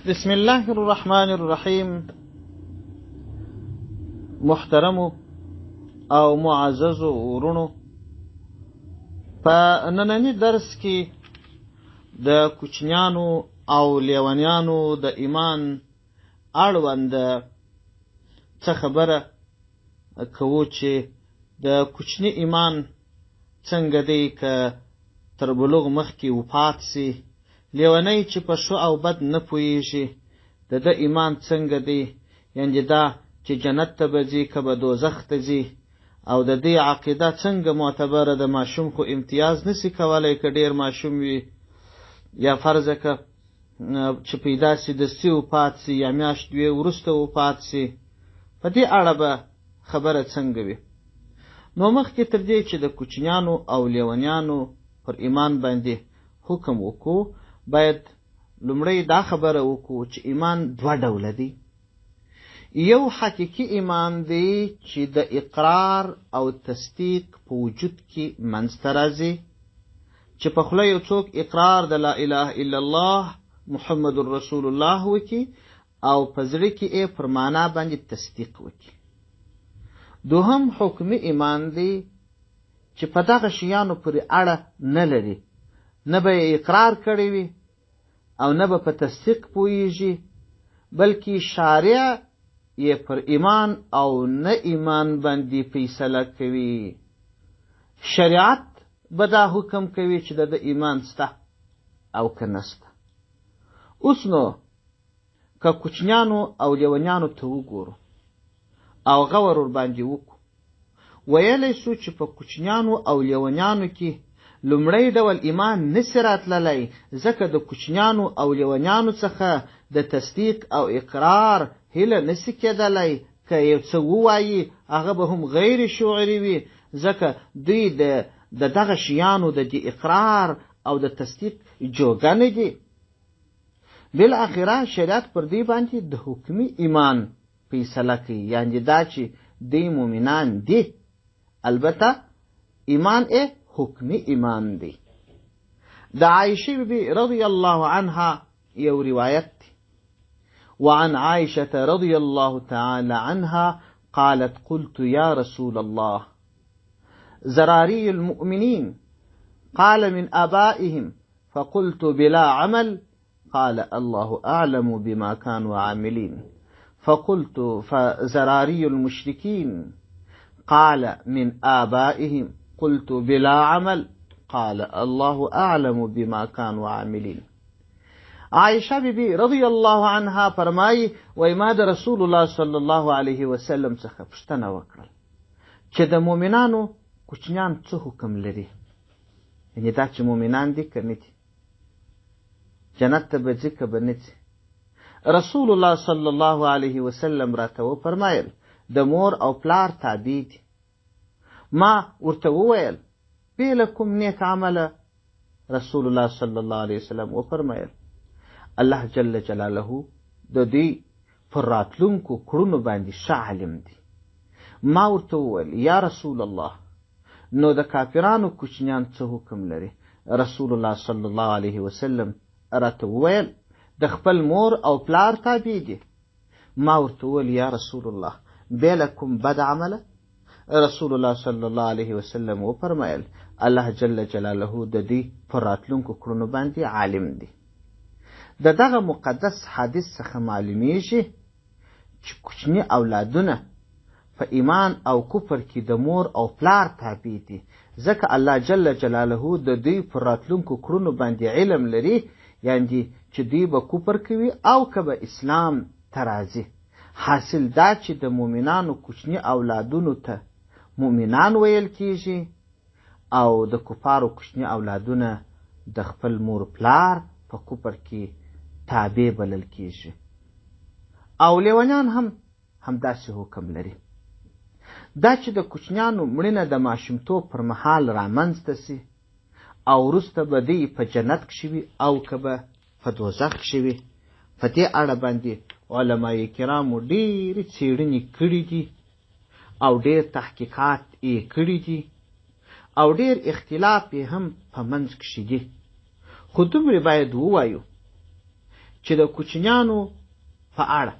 بسم الله الرحمن الرحیم. محترمو او معززو ورونو، په نننی درس کې د کوچنیانو او لیونیانو د ایمان اړوند څه خبره کوو چې د کوچني ایمان څنګه دی که تر بلوغ مخکې وفات سي، لیونی چې په ښه او بد نه پوهېږي د ده ایمان څنګه دی، یعنې دا چې جنت ته به ځي که به دوزخ ته ځي، او د دې عقیده څنګه معتبره ده. ماشوم خو امتیاز نسي کولی که ډېر ماشوم وي، یا فرضه که چې پیدا سي دستي وفات سي یا میاشت دوې وروسته وفات سي، په دې اړه به خبره څنګه وي. نو مخکې تر دې چې د کوچنیانو او لیونیانو پر ایمان باندې حکم وکړو، باید لومړی دا خبره وکړو چې ایمان دوه ډوله دی. یو حقیقي ایمان دی چې د اقرار او تصدیق په وجود کې منځته راځي، چې په خوله یو څوک اقرار د لا اله الا الله محمد رسول الله وکړي او په زړه کې یې پر معنا باندې تصدیق وکړي. دوهم حکمي ایمان دی چې په دغه شیانو پورې اړه نه لري، نه به یې اقرار کړی وي او نه به په تصدیق پوهیږي، بلکې شارع یې پر ایمان او نه ایمان باندې فیصله کوي. شریعت به دا حکم کوي چې د ایمان سته او که نسته. اوس نو که کوچنیانو او لیونیانو ته وګورو او غور ورباندې وکړو، ویلی سو چې په کوچنیانو او لیونیانو کې لومړی ډول ایمان نسي راتللی، ځکه د کوچنیانو او لیونیانو څخه د تصدیق او اقرار هیله نسي کېدلی. که یو څه ووایي هغه به هم غیر شعوري وي، ځکه دوی د دغه شیانو د اقرار او د تصدیق جوګه نه دي. بالاخره شریعت پر دوی باندې د حکمي ایمان فیصله کوي، یعنې دا چې دوی مؤمنان دي، البته ایمان حکمي ایمان دی. د عائشة بی رضی الله عنها یو روایت دی. وعن عائشة رضي الله تعالى عنها قالت قلت يا رسول الله زراري المؤمنين قال من آبائهم فقلت بلا عمل قال الله أعلم بما كانوا عاملين فقلت فزراري المشركين قال من آبائهم قلت بلا عمل قال الله أعلم بما كانوا عاملين. عائشہ بی بی رضی الله عنها فرمایي، وای ما د رسول الله صلی الله علیه وسلم څخه پوښتنه وکړل چې د مؤمنانو کوچنیان څه حکم لري، یعنې دا چې مؤمنان دي که نه دي، جنت ته به ځي که به نه ځي. رسول الله صلی الله علیه وسلم راته وفرمایل د مور او پلار تابع دي. ما ورته وویل بې له کوم نیک عمله؟ رسول الله صلی الله علیه وسلم وفرمایل الله جل جلاله د دوی پر راتلونکو کړنو باندې ښه عالم دی. ما ورته وویل یا رسول الله نو د کافرانو کوچنیان څه حکم لري؟ رسول الله صلی الله علیه وسلم راته وویل د خپل مور او پلار تابع دي. ما ورته وویل یا رسول الله بې له کوم بد عمله؟ رسول الله صلی الله علیه وسلم وفرمایل الله جل جلاله د دې پر راتلونکو کړنو باندې عالم دی. د دغه مقدس حدیث څخه معلومیږي چې کوچني اولادونه په ایمان او کفر کې د مور او پلار تابع دي، ځکه الله جل جلاله د دوی پر راتلونکو کړنو باندې علم لري، یعنې چې دوی به کفر کوي او که به اسلام ته راځي. حاصل دا چې د مؤمنانو کوچني اولادونو ته مؤمنان ویل کیږي او د کفارو کوچني اولادونه د خپل مور پلار په کفر کې تابع بلل کیږي. او لیونیان هم همداسې حکم لري. دا چې د کوچنیانو مړینه د ماشومتوب پر مهال رامنځته سي او وروسته به دوی په جنت کښې وي او که به په دوزخ کښې وي، په دې اړه باندې علمای کرامو ډېرې څېړنې کړي دي او ډېر تحقیقات یې کړي دي او ډېر اختلاف یې هم په منځ کښې دي. خو دومره باید ووایو چې د کوچنیانو په اړه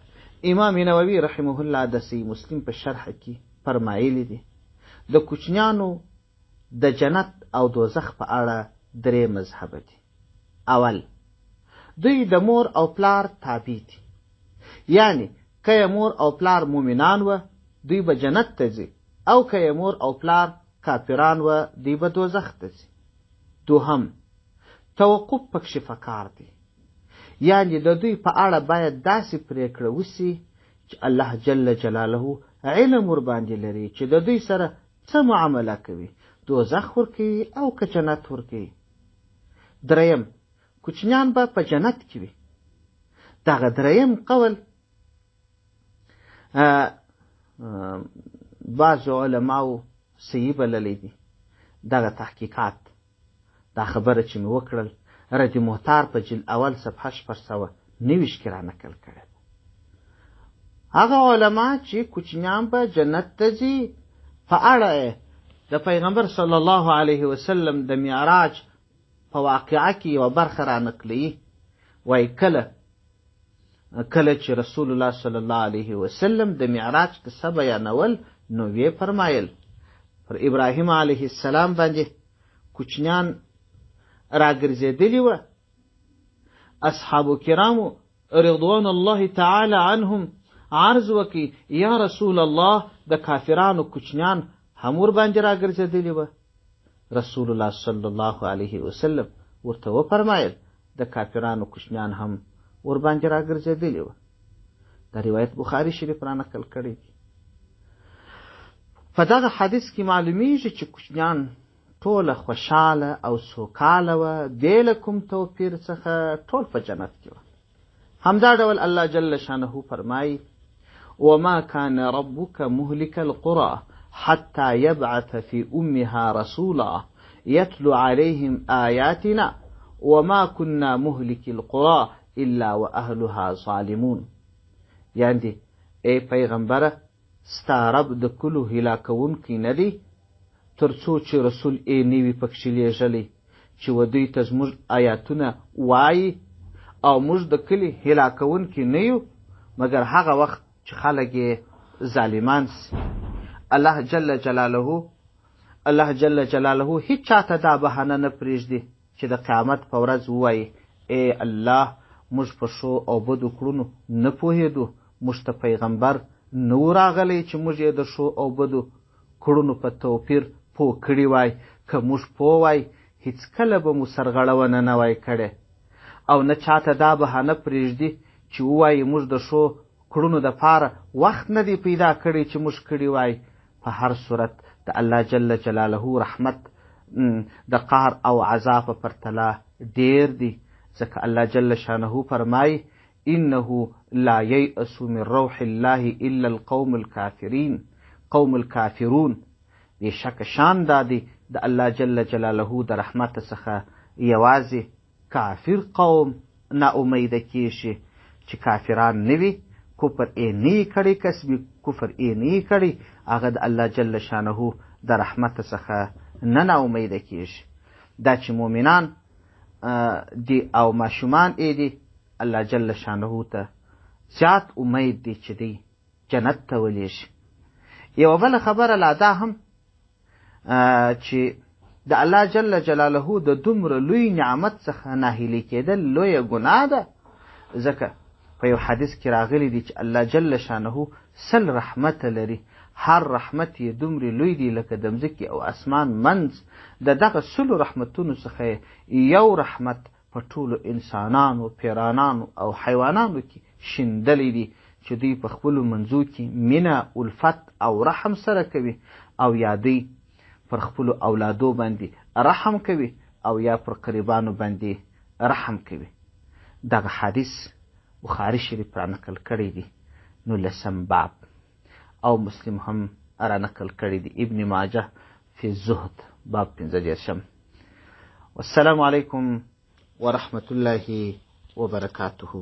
امام نووي رحمه الله د صحیح مسلم په شرح کې فرمایلی دي د کوچنیانو د جنت او دوزخ په اړه 3 مذهب دي. اول، دوی د مور او پلار تابع دي، یعنی که مور او پلار مؤمنان و دوی به جنت ته ځي، او که مور او پلار کافران و دوی به دوزخ ته ځي. دوهم، توقف پکښې پکار دی، یعنی د دوی په اړه باید داسې پریکړه وسي چې الله جل جلاله علم ورباندې لري چې د دوی سره څه معامله کوي، دوزخ ورکوي او که جنت ورکوي. دریم، کوچنیان به په جنت کې وي. دغه دریم قول بعضو علماو صحیح بللی دي. دغه تحقیقات دا خبره چې مې وکړل رد محتار په جلد اول صفحه 629 کې رانقل کړې. هغه علما چې کوچنیان به جنت ته ځي په اړه د پیغمبر صلی الله علیه وسلم د معراج په واقعه کې یوه برخه رانقلوي. وایي کله چې رسول الله صلی الله علیه وسلم د معراج قصه بیانول نو ویې فرمایل پر ابراهیم علیه السلام باندې کوچنیان راګرځېدلي وه. اصحابو کرامو رضوان الله تعالی عنهم عرض وکړي یا رسول الله د کافرانو کوچنیان هم ورباندې راګرځېدلي وه. رسول الله صلی الله علیه وسلم ورته وفرمایل د کافرانو کوچنیان هم ورباندې راګرځېدلي وه. دا روایت بخاري شریف رانقل کړی دی. په دغه حدیث کې معلومیږي چې کوچنیان ټوله خوشحاله او سوکاله وه، بې له کوم توپیر څخه ټول په جنت کې وه. همدا ډول الله جل شانه فرمایي وما كان ربك مهلك القرى حتى يبعث في أمها رسولا يتلو عليهم آياتنا وما كنا مهلك القرى إلا وأهلها ظالمون. یعنی ای پیغمبره ستا رب د کلو هلاکونکی نه دی تر څو چې رسول یې نه وي پکښې لېږلی چې و دوی ته زموږ آیاتونه وایي او موږ د کلي هلاکونکي نه یو مګر هغه وخت چې خلک یې ظالمان سي. الله جل جلاله هیڅ چاته دا بهانه نه پرېږدي چې د قیامت په ورځ ووایي ای الله موږ په ښو او بدو کړنو نه پوهېدو، موږ ته پیغمبر نه و راغلی چې موږ یې د ښو او بدو کړنو په توپیر پوه کړي وای. که موږ پوه وای هیڅکله به مو سرغړونه نه وای کړې. او نه چاته دا بهانه پرېږدي چې ووایي موږ د ښو کړنو دپاره وخت نه دی پیدا کړی چې موږ کړي وای. په هر صورت د الله جل جلاله رحمت د قهر او عذاب په پرتله ډیر دی، ځکه الله جل شانه فرمایي انه لا ییأس من روح الله الا القوم الکافرون. بېشکه شان دا دی د الله جل جلاله د رحمت څخه یوازې کافر قوم نا امیده کیږي چې کافران نه وي، کفر یې نه کړی، کسبي کفر یې نه کړی، هغه د الله جل شانه د رحمت څخه نه نا امیده کیږي. دا چې مؤمنان دی او ماشومان یې دی الله جل شانه ته زیات امید دی چې دی جنت ته ولیږي. یوه بله خبره لا دا هم چې د الله جل جلاله د دومره لوی نعمت څخه ناهیلي کېدل لویه ګناه ده، ځکه په یو حدیث کې راغلی دی چې الله جل شانه 100 رحمت لري، هر رحمت یې دومره لوی دی لکه د مځکې او اسمان منځ. د دغه 100 رحمتونو څخه یو رحمت په ټولو انسانانو، پیرانانو او حیوانانو کې شیندلی دی چې دوی په خپلو منځو کې مینه، الفت او رحم سره کوي، او یا دوی پر خپلو اولادو باندې رحم کوي او یا پر قریبانو باندې رحم کوي. دغه حدیث بخاري شریف رانقل کړی دی 19 باب، او مسلم هم رانقل کړی دی، ابن ماجه فی الزهد باب 15. والسلام علیکم ورحمة الله وبرکاته.